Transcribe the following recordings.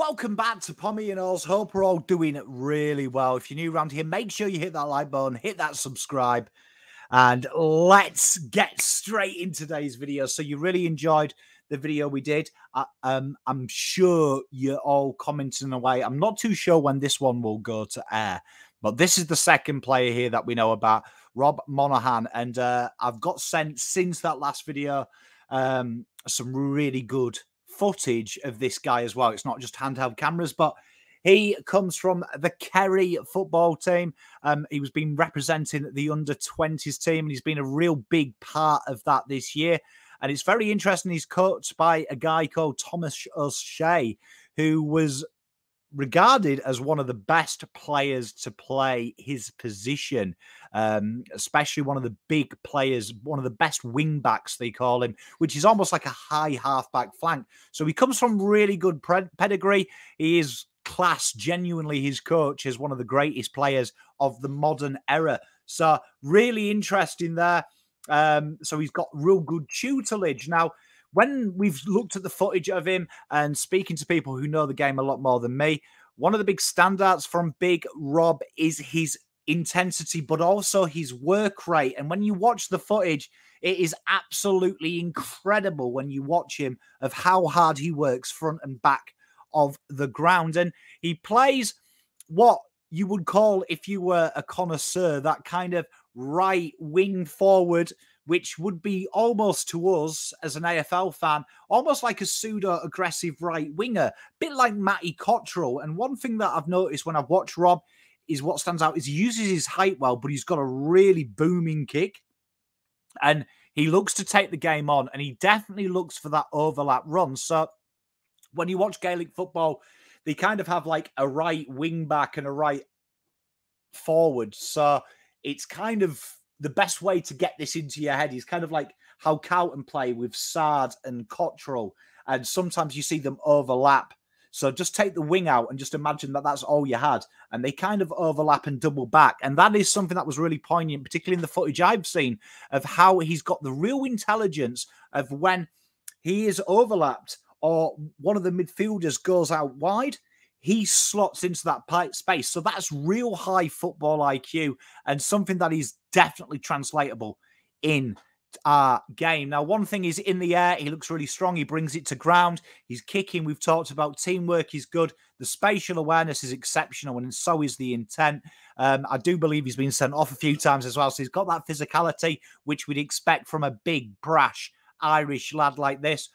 Welcome back to Pommy and Alls. Hope we're all doing really well. If you're new around here, make sure you hit that like button, hit that subscribe, and let's get straight into today's video. So you really enjoyed the video we did. I'm sure you're all commenting away. I'm not too sure when this one will go to air, but this is the second player here that we know about, Rob Monahan. And I've got sent since that last video some really good footage of this guy as well. It's not just handheld cameras, but he comes from the Kerry football team. He was been representing the under-20s team, and he's been a real big part of that this year. And it's very interesting. He's coached by a guy called Thomas O'Shea, who was regarded as one of the best players to play his position, especially one of the big players, one of the best wing backs, they call him, which is almost like a high half-back flank. So he comes from really good pedigree. He is class, genuinely. His coach is one of the greatest players of the modern era. So really interesting there. So he's got real good tutelage. Now, when we've looked at the footage of him and speaking to people who know the game a lot more than me, one of the big standouts from Big Rob is his intensity, but also his work rate. And when you watch the footage, it is absolutely incredible when you watch him of how hard he works front and back of the ground. And he plays what you would call, if you were a connoisseur, that kind of right wing forward, which would be almost to us as an AFL fan, almost like a pseudo-aggressive right winger, a bit like Matty Cottrell. And one thing that I've noticed when I've watched Rob is what stands out is he uses his height well, but he's got a really booming kick. And he looks to take the game on, and he definitely looks for that overlap run. So when you watch Gaelic football, they kind of have like a right wing back and a right forward. So it's kind of the best way to get this into your head is kind of like how Carlton play with Sard and Cottrell. And sometimes you see them overlap. So just take the wing out and just imagine that that's all you had. And they kind of overlap and double back. And that is something that was really poignant, particularly in the footage I've seen, of how he's got the real intelligence of when he is overlapped or one of the midfielders goes out wide, he slots into that space. So that's real high football IQ and something that is definitely translatable in our game. Now, one thing is in the air, he looks really strong. He brings it to ground. He's kicking. We've talked about teamwork is good. The spatial awareness is exceptional, and so is the intent. I do believe he's been sent off a few times as well. So he's got that physicality, which we'd expect from a big, brash Irish lad like this.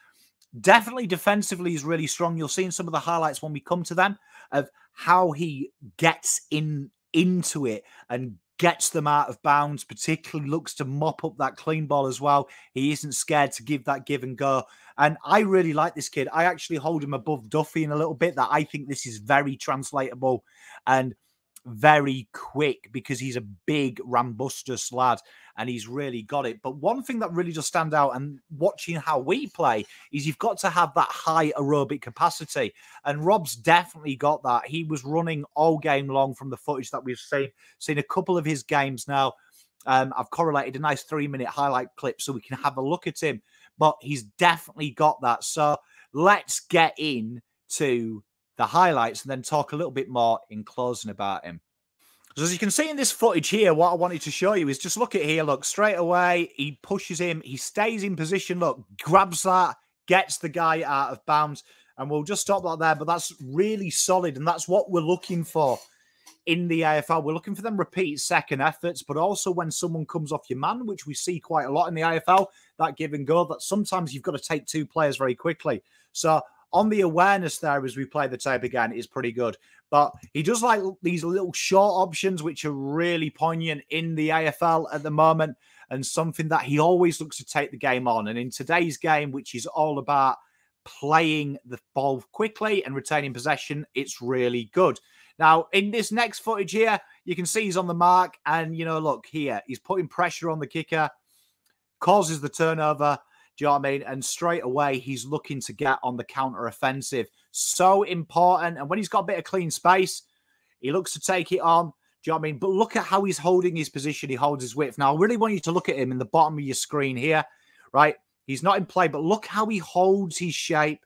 Definitely defensively is really strong. You'll see in some of the highlights when we come to them of how he gets into it and gets them out of bounds, particularly looks to mop up that clean ball as well. He isn't scared to give that give and go. And I really like this kid. I actually hold him above Duffy in a little bit, that I think this is very translatable and very quick because he's a big, rambustus lad and he's really got it. But one thing that really does stand out and watching how we play is you've got to have that high aerobic capacity. And Rob's definitely got that. He was running all game long from the footage that we've seen a couple of his games now. I've correlated a nice 3-minute highlight clip so we can have a look at him. But he's definitely got that. So let's get into the highlights and then talk a little bit more in closing about him. So as you can see in this footage here, what I wanted to show you is just look at here. Look, straight away, he pushes him. He stays in position. Look, grabs that, gets the guy out of bounds. And we'll just stop that there. But that's really solid. And that's what we're looking for in the AFL. We're looking for them repeat second efforts, but also when someone comes off your man, which we see quite a lot in the AFL, that give and go, that sometimes you've got to take two players very quickly. So on the awareness there as we play the tape again is pretty good. But he does like these little short options, which are really poignant in the AFL at the moment and something that he always looks to take the game on. And in today's game, which is all about playing the ball quickly and retaining possession, it's really good. Now, in this next footage here, you can see he's on the mark. And, you know, look here, he's putting pressure on the kicker, causes the turnover. Do you know what I mean? And straight away, he's looking to get on the counter-offensive. So important. And when he's got a bit of clean space, he looks to take it on. Do you know what I mean? But look at how he's holding his position. He holds his width. Now, I really want you to look at him in the bottom of your screen here, right? He's not in play, but look how he holds his shape,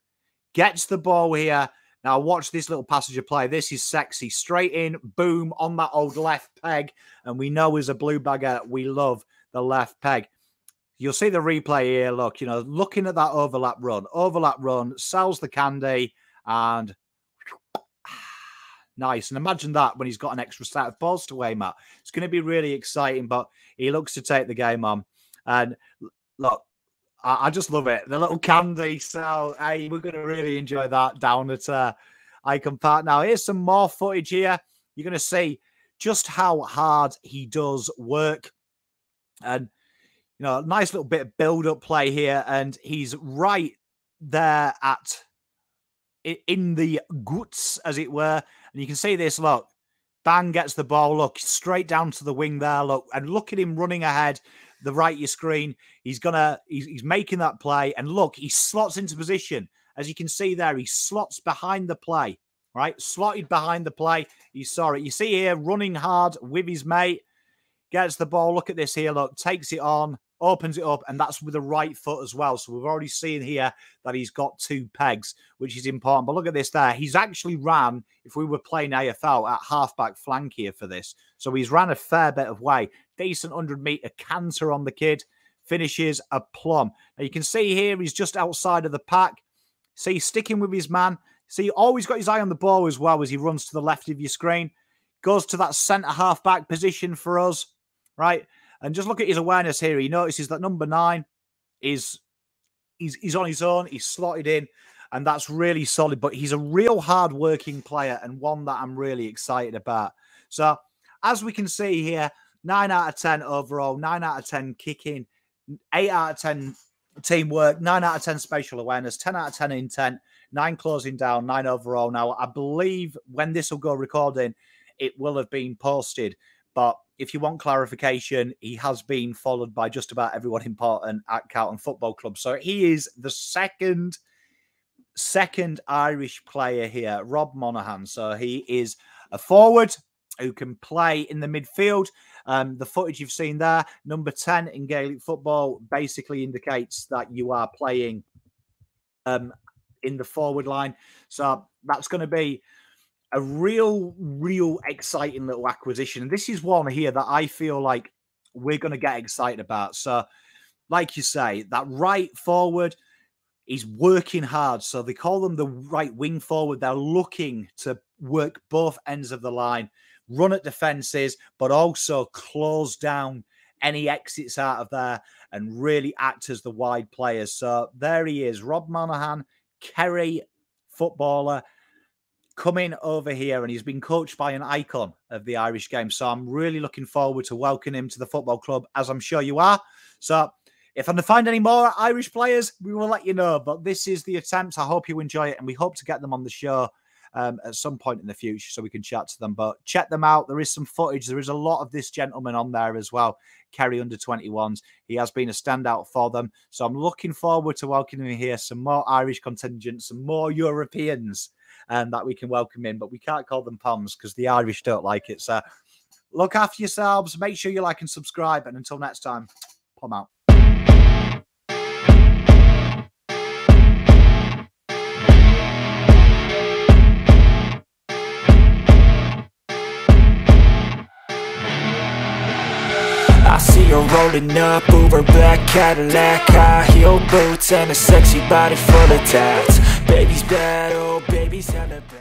gets the ball here, Now watch this little passage of play. This is sexy. Straight in, boom, on that old left peg. And we know as a blue bagger, we love the left peg. You'll see the replay here. Look, you know, looking at that overlap run, sells the candy, and nice. And imagine that when he's got an extra set of balls to aim at. It's going to be really exciting, but he looks to take the game on. And look, I just love it. The little candy. So, hey, we're going to really enjoy that down at Icon Park. Now, here's some more footage here. You're going to see just how hard he does work. And, you know, nice little bit of build-up play here. And he's right there in the guts, as it were. And you can see this, look. Bang, gets the ball. Look, straight down to the wing there. Look, and look at him running ahead. The right of your screen. He's making that play. And look, he slots into position. As you can see there, he slots behind the play. Right? Slotted behind the play. You saw it. You see here, running hard with his mate. Gets the ball. Look at this here. Look, takes it on. Opens it up, and that's with the right foot as well. So we've already seen here that he's got 2 pegs, which is important. But look at this there. He's actually ran, if we were playing AFL, at halfback flank here for this. So he's ran a fair bit of way. Decent 100-metre canter on the kid. Finishes a plum. Now you can see here he's just outside of the pack. See, sticking with his man. See, always got his eye on the ball as well as he runs to the left of your screen. Goes to that centre halfback position for us, right? And just look at his awareness here. He notices that number 9 is he's on his own. He's slotted in, and that's really solid. But he's a real hard-working player and one that I'm really excited about. So, as we can see here, 9 out of 10 overall, 9 out of 10 kicking, 8 out of 10 teamwork, 9 out of 10 spatial awareness, 10 out of 10 intent, 9 closing down, 9 overall. Now, I believe when this will go recording, it will have been posted. But if you want clarification, he has been followed by just about everyone important at Carlton Football Club. So he is the second Irish player here, Rob Monahan. So he is a forward who can play in the midfield. The footage you've seen there, number 10 in Gaelic football, basically indicates that you are playing in the forward line. So that's going to be a real exciting little acquisition. And this is one here that I feel like we're going to get excited about. So, like you say, that right forward, he's working hard. So they call them the right wing forward. They're looking to work both ends of the line, run at defences, but also close down any exits out of there and really act as the wide players. So there he is, Rob Monahan, Kerry footballer, coming over here, and he's been coached by an icon of the Irish game. So I'm really looking forward to welcoming him to the football club, as I'm sure you are. So if I find any more Irish players, we will let you know. But this is the attempt. I hope you enjoy it, and we hope to get them on the show at some point in the future so we can chat to them. But check them out. There is some footage. There is a lot of this gentleman on there as well. Kerry under 21s. He has been a standout for them. So I'm looking forward to welcoming him here. Some more Irish contingents, some more Europeans that we can welcome in. But we can't call them Poms because the Irish don't like it. So look after yourselves. Make sure you like and subscribe. And until next time, Pom out. I see her rolling up, Uber black Cadillac, high heel boots and a sexy body full of tats. Baby's bad, oh baby's hella bad.